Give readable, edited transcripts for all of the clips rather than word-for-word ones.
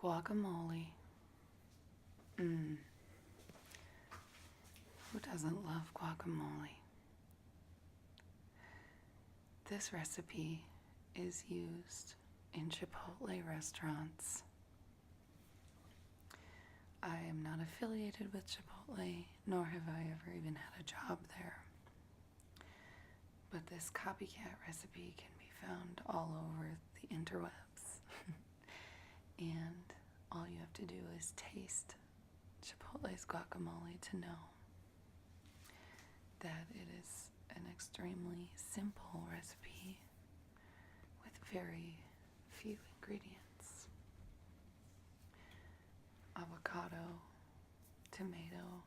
Guacamole. Who doesn't love guacamole? This recipe is used in Chipotle restaurants. I am not affiliated with Chipotle, nor have I ever even had a job there. But this copycat recipe can be found all over the interwebs. And all you have to do is taste Chipotle's guacamole to know that it is an extremely simple recipe with very few ingredients. Avocado, tomato,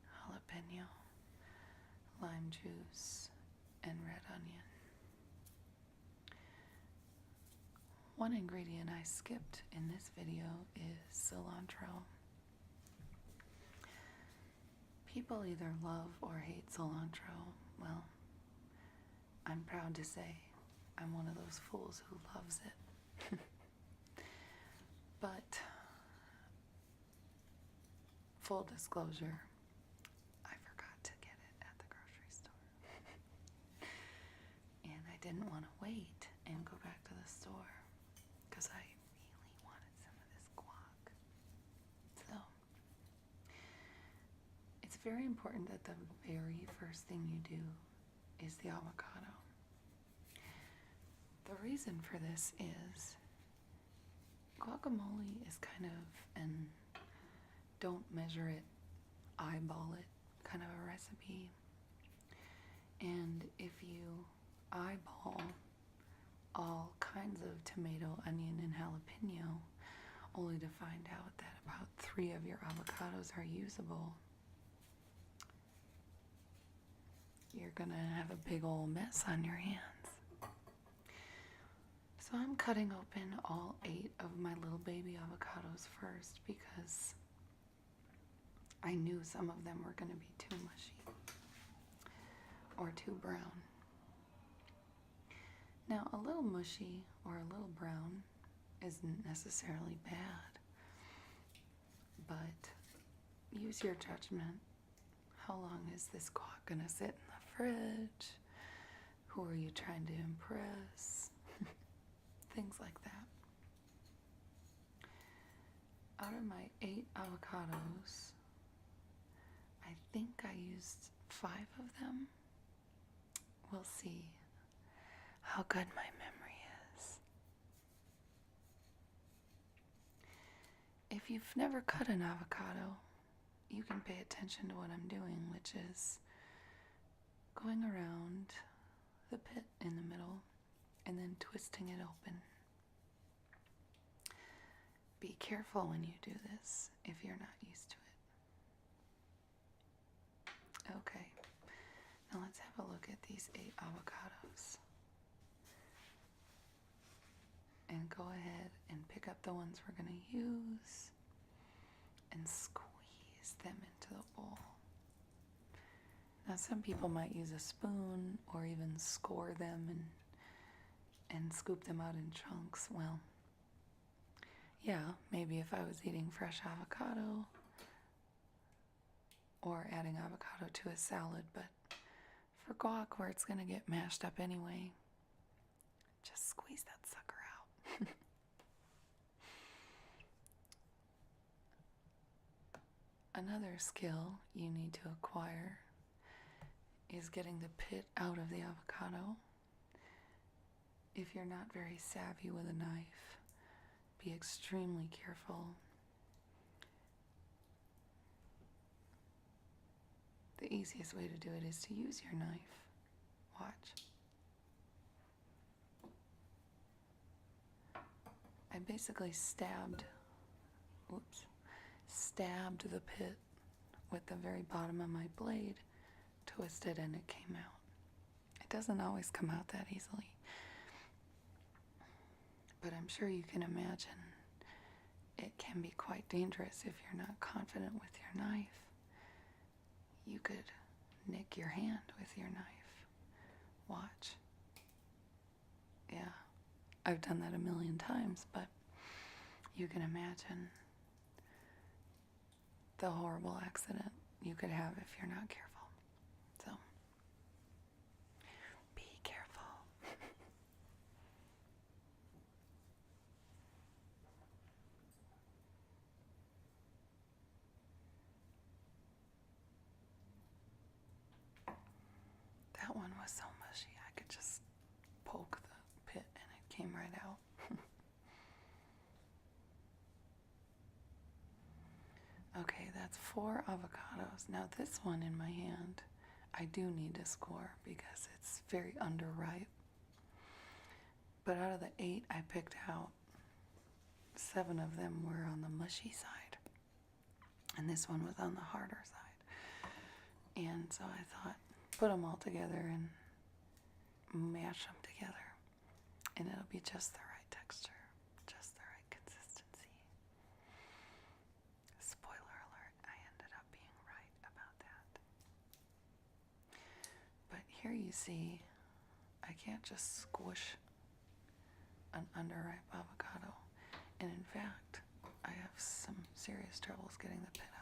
jalapeno, lime juice, and red onion. One ingredient I skipped in this video is cilantro. People either love or hate cilantro. Well, I'm proud to say I'm one of those fools who loves it. But, full disclosure, I forgot to get it at the grocery store. And I didn't want to wait and go back to the store because I really wanted some of this guac. So, it's very important that the very first thing you do is the avocado. The reason for this is guacamole is kind of an don't measure it, eyeball it kind of a recipe. And if you eyeball all kinds of tomato, onion, and jalapeno, only to find out that about 3 of your avocados are usable, you're gonna have a big old mess on your hands. So I'm cutting open all 8 of my little baby avocados first because I knew some of them were gonna be too mushy or too brown. Now, a little mushy or a little brown isn't necessarily bad, but use your judgment. How long is this guac gonna sit in the fridge? Who are you trying to impress? Things like that. Out of my 8 avocados, I think I used 5 of them. We'll see how good my memory is. If you've never cut an avocado, you can pay attention to what I'm doing, which is going around the pit in the middle and then twisting it open. Be careful when you do this if you're not used to it. Okay, now let's have a look at these 8 avocados. And go ahead and pick up the ones we're going to use and squeeze them into the bowl. Now, some people might use a spoon or even score them and scoop them out in chunks. Well, yeah, maybe if I was eating fresh avocado or adding avocado to a salad, but for guac, where it's going to get mashed up anyway, just squeeze that sucker out. Another skill you need to acquire is getting the pit out of the avocado. If you're not very savvy with a knife, be extremely careful. The easiest way to do it is to use your knife. Watch. I basically stabbed the pit with the very bottom of my blade, twisted, and it came out. It doesn't always come out that easily, but I'm sure you can imagine it can be quite dangerous if you're not confident with your knife. You could nick your hand with your knife. Watch. Yeah, I've done that a million times, but You can imagine the horrible accident you could have if you're not careful. So, be careful. That one was so mushy, I could just poke the pit and it came right out. Okay, that's 4 avocados. Now this one in my hand, I do need to score because it's very underripe. But out of the 8 I picked out, 7 of them were on the mushy side. And this one was on the harder side. And so I thought, put them all together and mash them together. And it'll be just the right texture, just the right consistency. Spoiler alert, I ended up being right about that. But here you see, I can't just squish an underripe avocado. And in fact, I have some serious troubles getting the pit out.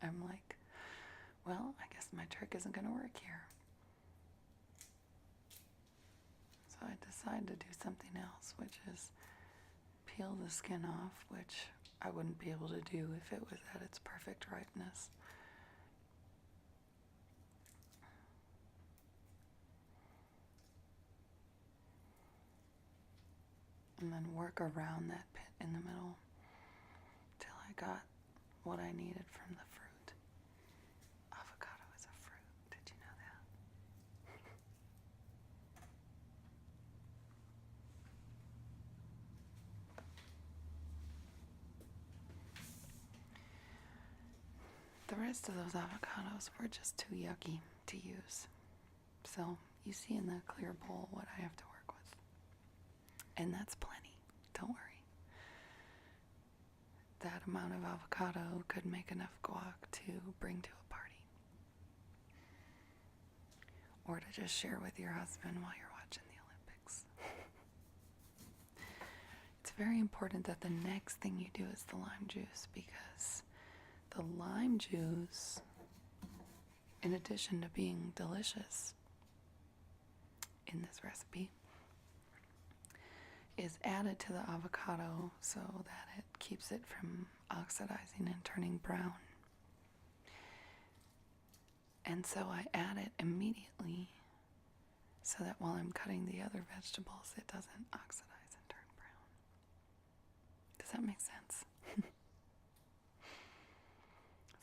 I'm like, well, I guess my trick isn't going to work here. So I decided to do something else, which is peel the skin off, which I wouldn't be able to do if it was at its perfect ripeness. And then work around that pit in the middle till I got what I needed from the fruit. Avocado is a fruit. Did you know that? The rest of those avocados were just too yucky to use. So you see in the clear bowl what I have to work with. And that's plenty. Don't worry. That amount of avocado could make enough guac to bring to a party. Or to just share with your husband while you're watching the Olympics. It's very important that the next thing you do is the lime juice, because the lime juice, in addition to being delicious in this recipe, is added to the avocado so that it keeps it from oxidizing and turning brown. And so I add it immediately so that while I'm cutting the other vegetables, it doesn't oxidize and turn brown. Does that make sense?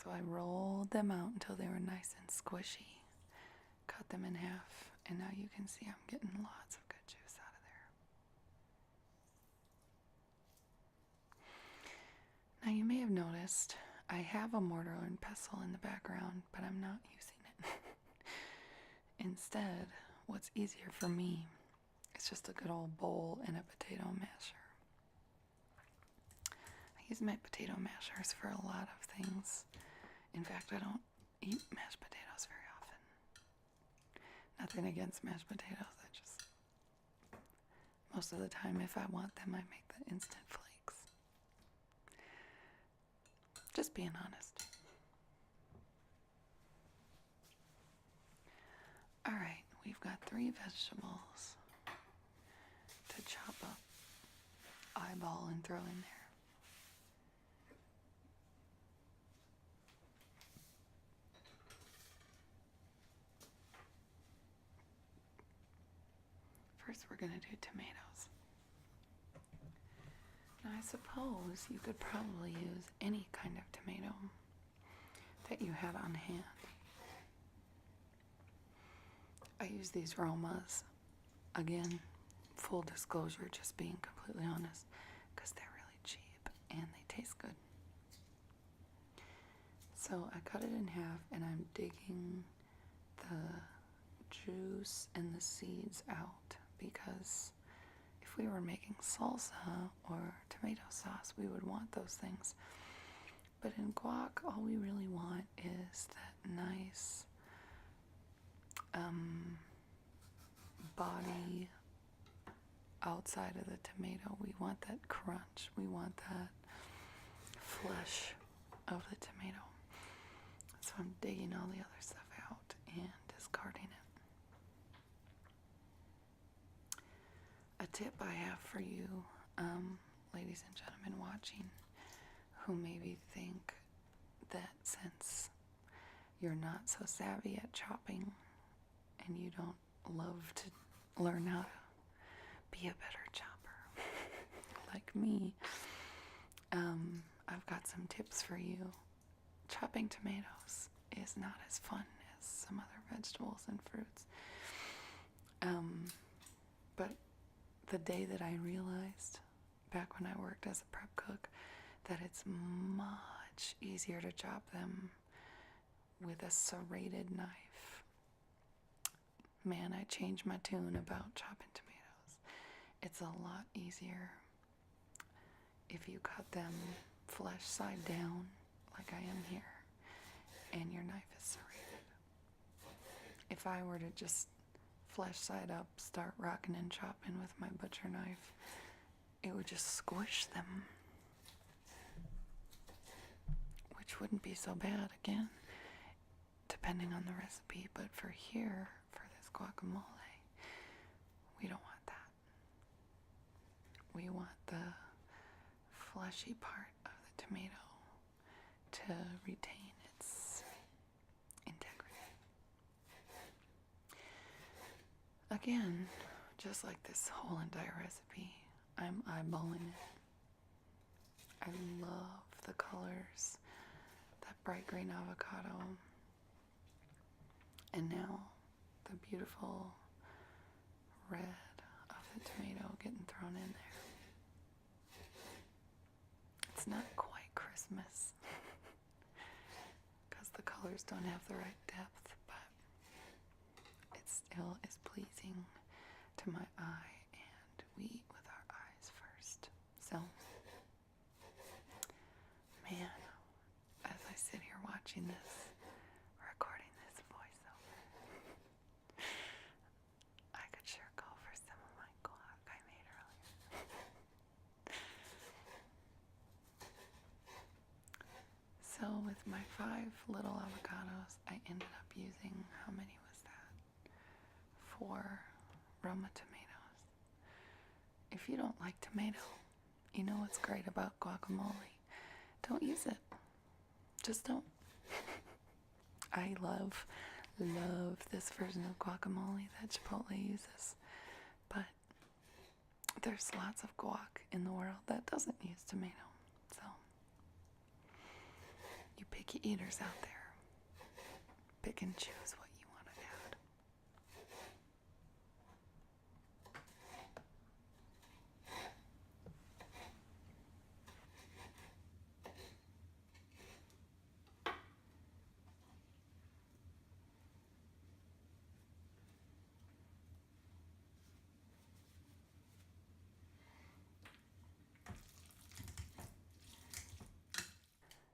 So I rolled them out until they were nice and squishy, cut them in half, and now you can see I'm getting lots of good juice out of there. Now you may have noticed I have a mortar and pestle in the background, but I'm not using it. Instead, what's easier for me is just a good old bowl and a potato masher. I use my potato mashers for a lot of things. In fact, I don't eat mashed potatoes very often. Nothing against mashed potatoes. Most of the time, if I want them, I make the instant flakes. Just being honest. All right, we've got 3 vegetables to chop up, eyeball, and throw in there. First, we're going to do tomatoes. Now, I suppose you could probably use any kind of tomato that you had on hand. I use these Romas, again, full disclosure, just being completely honest, because they're really cheap and they taste good. So I cut it in half and I'm digging the juice and the seeds out, because if we were making salsa or tomato sauce, we would want those things But in guac, all we really want is that nice body outside of the tomato. We want that crunch. We want that flesh of the tomato. So I'm digging all the other stuff out and discarding it. A tip I have for you, ladies and gentlemen watching, who maybe think that since you're not so savvy at chopping and you don't love to learn how to be a better chopper like me, I've got some tips for you. Chopping tomatoes is not as fun as some other vegetables and fruits. But the day that I realized, back when I worked as a prep cook, that it's much easier to chop them with a serrated knife, man, I changed my tune about chopping tomatoes. It's a lot easier if you cut them flesh side down, like I am here, and your knife is serrated. If I were to just flesh side up, start rocking and chopping with my butcher knife, it would just squish them, which wouldn't be so bad, again, depending on the recipe. But for here, for this guacamole, we don't want that. We want the fleshy part of the tomato to retain its integrity. Again, just like this whole entire recipe, I'm eyeballing it. I love the colors, that bright green avocado, and now the beautiful red of the tomato getting thrown in there. It's not quite Christmas because the colors don't have the right depth, but it still is pleasing to my eye, and we eat with our eyes first. So, man, as I sit here watching this, recording this voiceover, I could sure go for some of my guac I made earlier. So with my 5 little avocados, I ended up using, how many was that? 4 Roma tomatoes. If you don't like tomato, you know what's great about guacamole? Don't use it. Just don't. I love this version of guacamole that Chipotle uses, but there's lots of guac in the world that doesn't use tomato. So, you picky eaters out there, pick and choose what you want to add.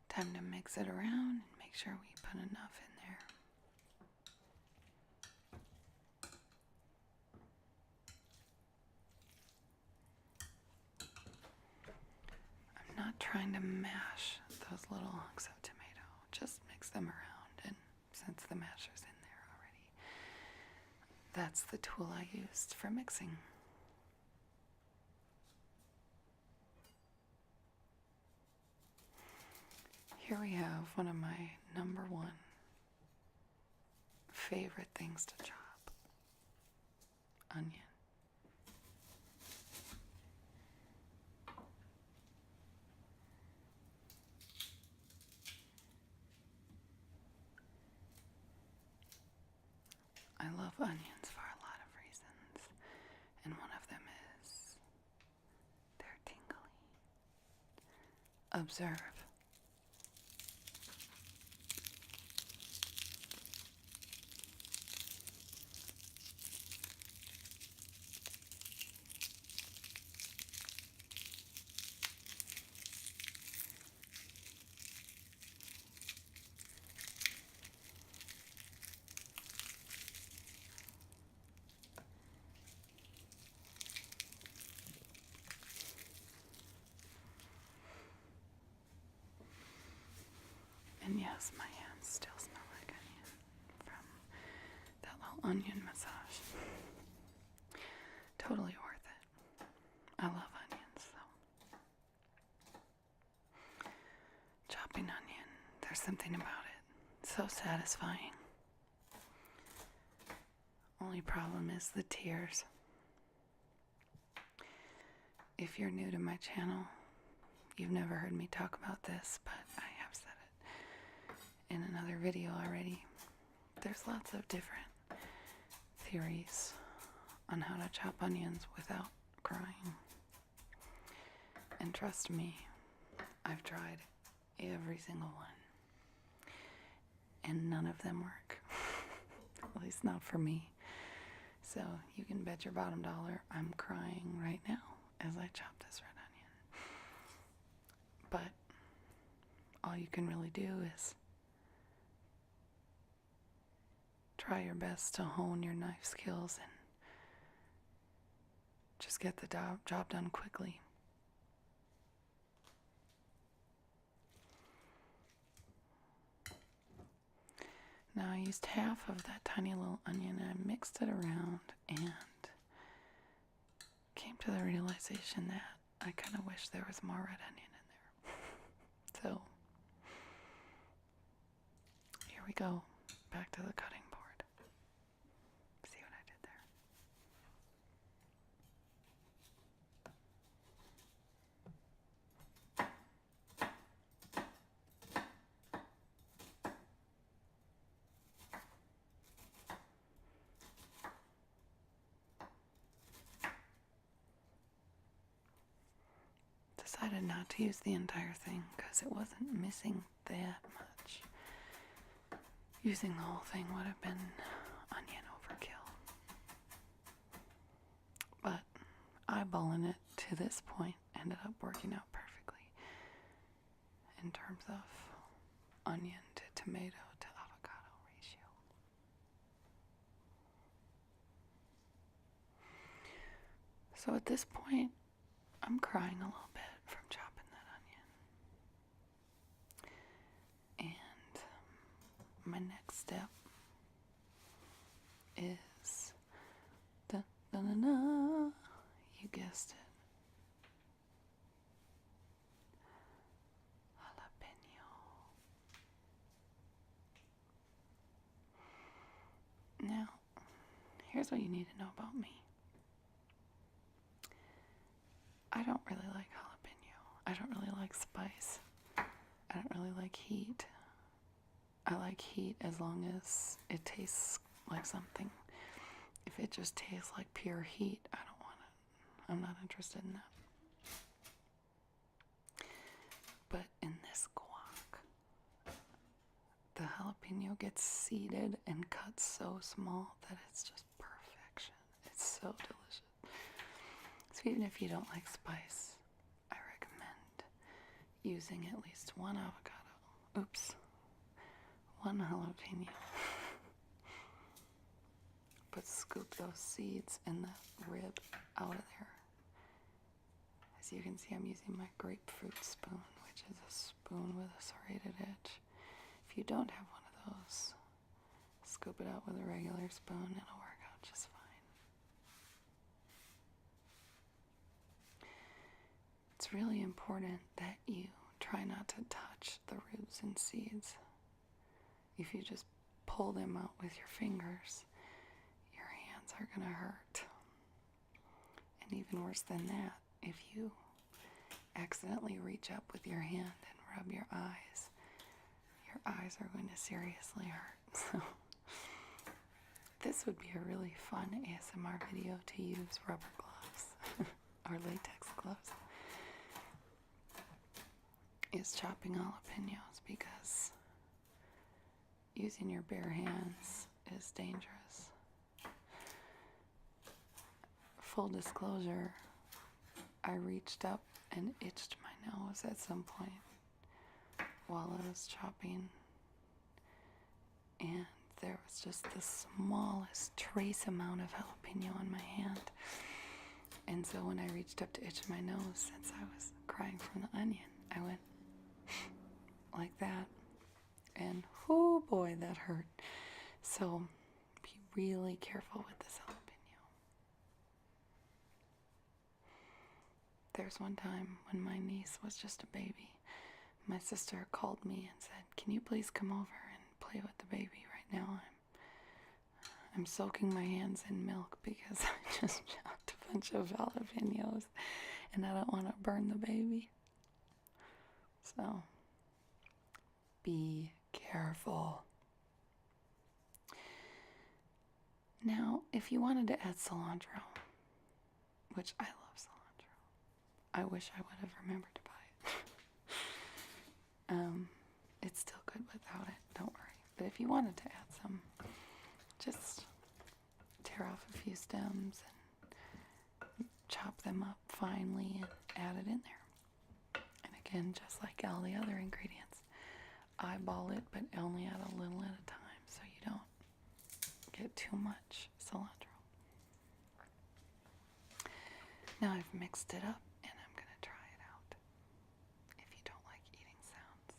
Time to mix it around and make sure we put enough in there. I'm not trying to mash those little hunks of tomato, just mix them around, and since the masher's in there already, that's the tool I used for mixing. Here we have one of my number 1 favorite things to chop. Onion. I love onions for a lot of reasons, and one of them is they're tingly. Observe. Yes, my hands still smell like onion from that little onion massage. Totally worth it. I love onions, though. Chopping onion, there's something about it. So satisfying. Only problem is the tears. If you're new to my channel, you've never heard me talk about this, but I have said it in another video already. There's lots of different theories on how to chop onions without crying. And trust me, I've tried every single one. And none of them work. At least not for me. So you can bet your bottom dollar I'm crying right now as I chop this red onion. But all you can really do is try your best to hone your knife skills and just get the job done quickly. Now I used half of that tiny little onion and I mixed it around and came to the realization that I kind of wish there was more red onion in there. So here we go, back to the cutting board. See what I did there? Decided not to use the entire thing because it wasn't missing that much. Using the whole thing would have been onion overkill. But eyeballing it to this point ended up working out perfectly in terms of onion to tomato to avocado ratio. So at this point, I'm crying a little bit from chopping that onion. And my next step is, you guessed it, jalapeno. Now, here's what you need to know about me. I don't really like jalapeno. I don't really like spice. I don't really like heat. I like heat as long as it tastes like something. If it just tastes like pure heat, I don't want it. I'm not interested in that. But in this guac, the jalapeno gets seeded and cut so small that it's just perfection. It's so delicious. So even if you don't like spice, I recommend using at least one avocado. Oops. One jalapeno. But scoop those seeds and the rib out of there. As you can see, I'm using my grapefruit spoon, which is a spoon with a serrated edge. If you don't have one of those, scoop it out with a regular spoon. It'll work out just fine. It's really important that you try not to touch the ribs and seeds. If you just pull them out with your fingers, your hands are going to hurt. And even worse than that, if you accidentally reach up with your hand and rub your eyes are going to seriously hurt. So this would be a really fun ASMR video to use rubber gloves or latex gloves. Is chopping jalapenos, because using your bare hands is dangerous. Full disclosure, I reached up and itched my nose at some point while I was chopping, and there was just the smallest trace amount of jalapeno on my hand. And so when I reached up to itch my nose, since I was crying from the onion, I went like that, and that hurt. So be really careful with this jalapeno. There's one time when my niece was just a baby. My sister called me and said, "Can you please come over and play with the baby right now? I'm soaking my hands in milk because I just chopped a bunch of jalapenos and I don't want to burn the baby." So be careful. Now, if you wanted to add cilantro, which I love cilantro, I wish I would have remembered to buy it. It's still good without it, don't worry. But if you wanted to add some, just tear off a few stems and chop them up finely and add it in there. And again, just like all the other ingredients, eyeball it, but only add a little at a time so you don't get too much cilantro. Now I've mixed it up and I'm going to try it out. If you don't like eating sounds,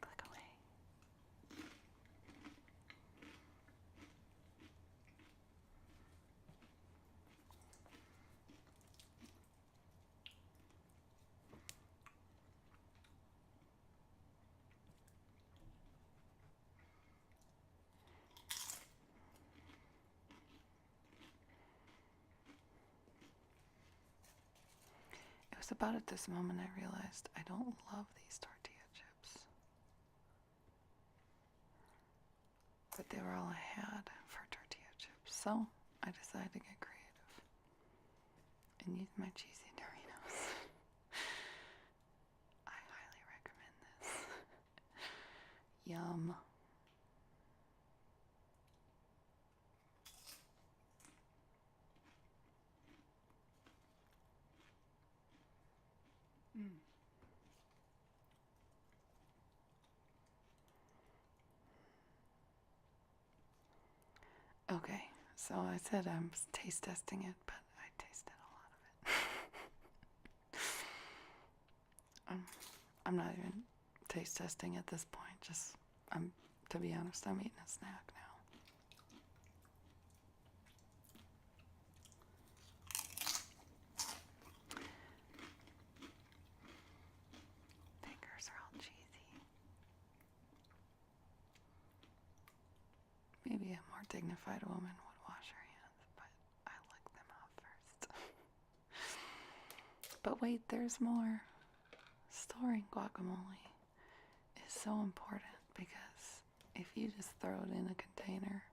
click away. It was about at this moment I realized I don't love these tortilla chips. But they were all I had for tortilla chips, so I decided to get creative and use my cheesy Doritos. I highly recommend this. Yum. Okay, so I said I'm taste testing it, but I tasted a lot of it. I'm not even taste testing at this point. To be honest, I'm eating a snack now. Fingers are all cheesy. Maybe a more dignified woman would wash her hands, but I lick them off first. But wait, there's more. Storing guacamole is so important because if you just throw it in a container,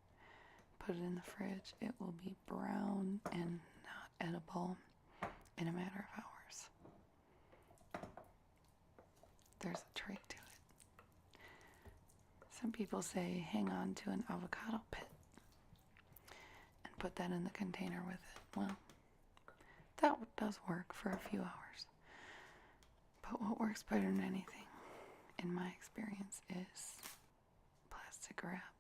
put it in the fridge, it will be brown and not edible in a matter of hours. There's a trick to it. Some people say hang on to an avocado pit and put that in the container with it. Well, that does work for a few hours. But what works better than anything, in my experience, is plastic wrap,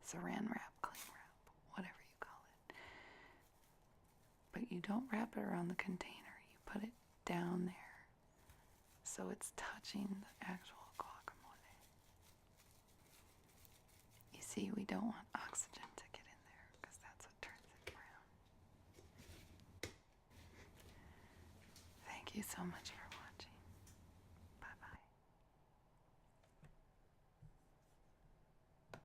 saran wrap, cling wrap, whatever you call it. But you don't wrap it around the container. You put it down there so it's touching the actual guacamole. You see, we don't want oxygen to get in there because that's what turns it brown. Thank you so much for